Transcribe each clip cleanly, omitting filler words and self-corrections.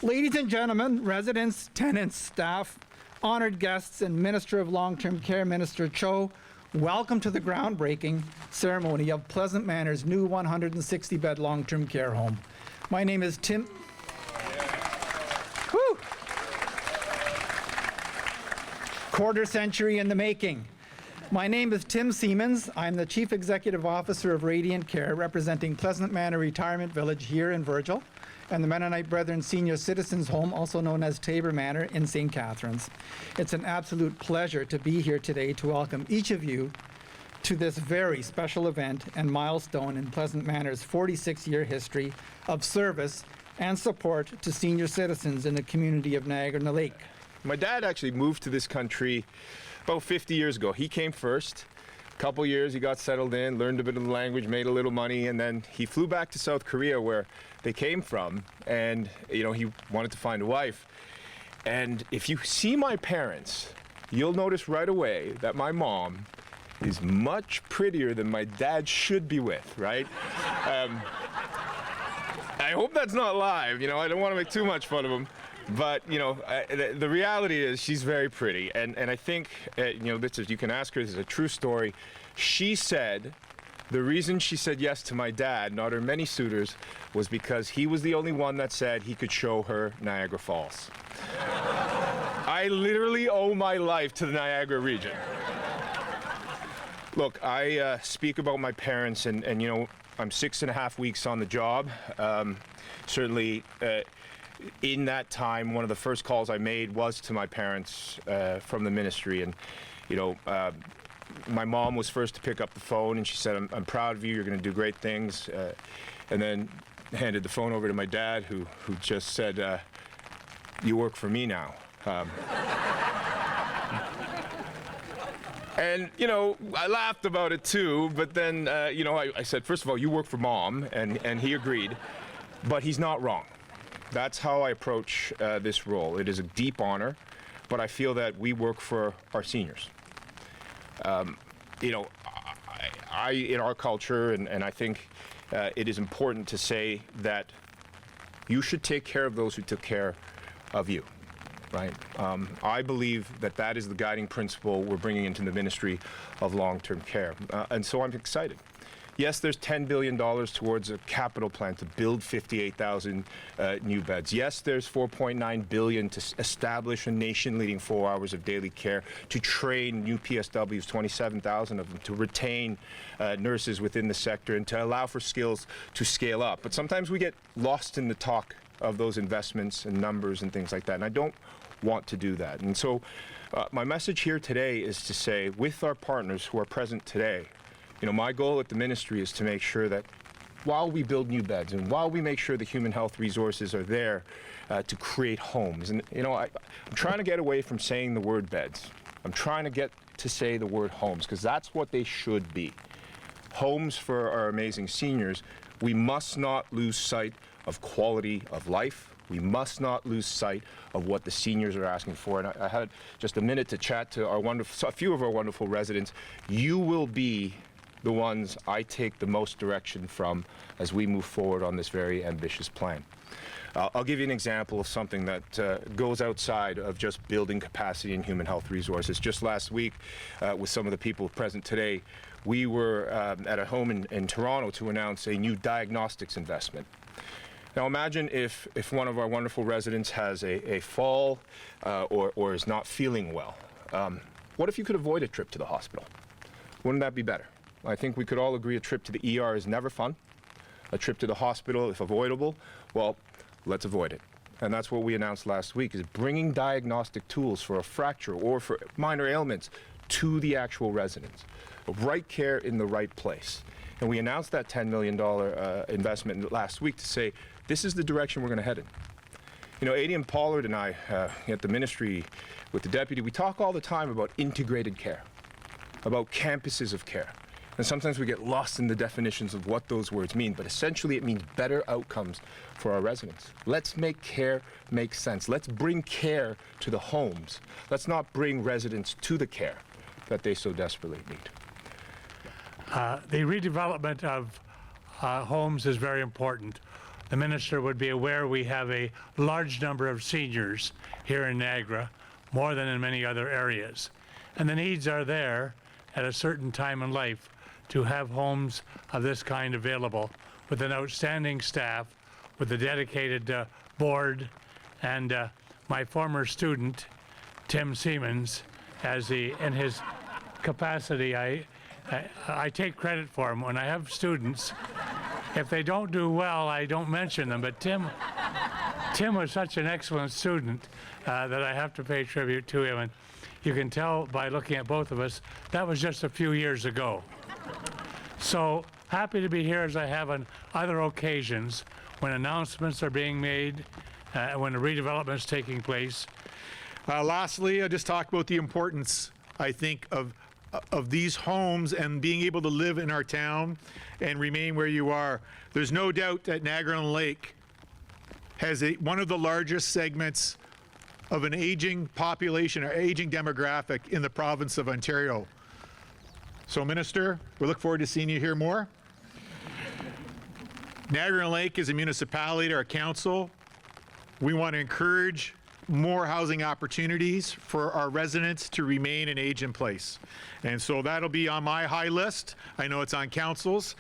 Ladies and gentlemen, residents, tenants, staff, honored guests, and Minister of Long-Term Care, Minister Cho, welcome to the groundbreaking ceremony of Pleasant Manor's new 160-bed long-term care home. My name is Tim. Woo! Quarter century in the making. My name is Tim Siemens. I'm the Chief Executive Officer of Radiant Care, representing Pleasant Manor Retirement Village here in Virgil, and the Mennonite Brethren Senior Citizens Home, also known as Tabor Manor in St. Catharines. It's an absolute pleasure to be here today to welcome each of you to this very special event and milestone in Pleasant Manor's 46-year history of service and support to senior citizens in the community of Niagara-on-the-Lake. My dad actually moved to this country about 50 years ago. He came first. A couple years, he got settled in, learned a bit of the language, made a little money, and then he flew back to South Korea, where they came from, and he wanted to find a wife. And if you see my parents, you'll notice right away that my mom is much prettier than my dad should be with, right? I hope that's not live, I don't want to make too much fun of him. But, the reality is she's very pretty. And I think, this is, you can ask her, this is a true story. She said the reason she said yes to my dad, not her many suitors, was because he was the only one that said he could show her Niagara Falls. I literally owe my life to the Niagara region. Look, I speak about my parents, and I'm 6.5 weeks on the job. Certainly, in that time, one of the first calls I made was to my parents from the ministry, and my mom was first to pick up the phone, and she said, I'm proud of you, you're going to do great things, and then handed the phone over to my dad, who just said, you work for me now. And, I laughed about it too, but then, I said, first of all, you work for Mom, and he agreed, but he's not wrong. That's how I approach this role. It is a deep honor, but I feel that we work for our seniors. In our culture, and I think it is important to say that you should take care of those who took care of you, right? I believe that is the guiding principle we're bringing into the Ministry of Long-Term Care, and so I'm excited. Yes, there's $10 billion towards a capital plan to build 58,000 new beds. Yes, there's $4.9 billion to establish a nation-leading 4 hours of daily care, to train new PSWs, 27,000 of them, to retain nurses within the sector, and to allow for skills to scale up. But sometimes we get lost in the talk of those investments and numbers and things like that, and I don't want to do that. And so my message here today is to say, with our partners who are present today, my goal at the ministry is to make sure that while we build new beds and while we make sure the human health resources are there to create homes, and I'm trying to get away from saying the word beds. I'm trying to get to say the word homes, because that's what they should be. Homes for our amazing seniors. We must not lose sight of quality of life. We must not lose sight of what the seniors are asking for. And I had just a minute to chat to a few of our wonderful residents. You will be the ones I take the most direction from as we move forward on this very ambitious plan. I'll give you an example of something that goes outside of just building capacity in human health resources. Just last week, with some of the people present today, we were at a home in Toronto to announce a new diagnostics investment. Now imagine if one of our wonderful residents has a fall or is not feeling well. What if you could avoid a trip to the hospital? Wouldn't that be better? I think we could all agree a trip to the ER is never fun. A trip to the hospital, if avoidable, well, let's avoid it. And that's what we announced last week, is bringing diagnostic tools for a fracture or for minor ailments to the actual residents. Right care in the right place. And we announced that $10 million investment last week to say, this is the direction we're going to head in. Adian Pollard and I, at the ministry with the deputy, we talk all the time about integrated care, about campuses of care. And sometimes we get lost in the definitions of what those words mean, but essentially it means better outcomes for our residents. Let's make care make sense. Let's bring care to the homes. Let's not bring residents to the care that they so desperately need. The redevelopment of homes is very important. the minister would be aware we have a large number of seniors here in Niagara, more than in many other areas. And the needs are there at a certain time in life to have homes of this kind available with an outstanding staff, with a dedicated board, and my former student, Tim Siemens, in his capacity, I take credit for him. When I have students, if they don't do well, I don't mention them, but Tim was such an excellent student that I have to pay tribute to him. And you can tell by looking at both of us, that was just a few years ago. So happy to be here as I have on other occasions when announcements are being made, when a redevelopment is taking place. Lastly, I just talked about the importance, I think, of these homes and being able to live in our town and remain where you are. There's no doubt that Niagara-on-the-Lake has one of the largest segments of an aging population or aging demographic in the province of Ontario. So, Minister, we look forward to seeing you here more. Niagara-on-the-Lake is a municipality or a council. We want to encourage more housing opportunities for our residents to remain and age in place. And so that'll be on my high list. I know it's on council's.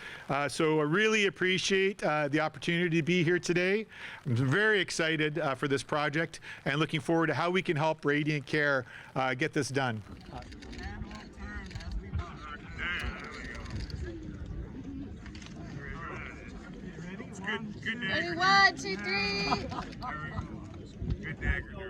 So I really appreciate the opportunity to be here today. I'm very excited for this project and looking forward to how we can help Radiant Care get this done. Ready, 1, 2, 3. Good Niagara.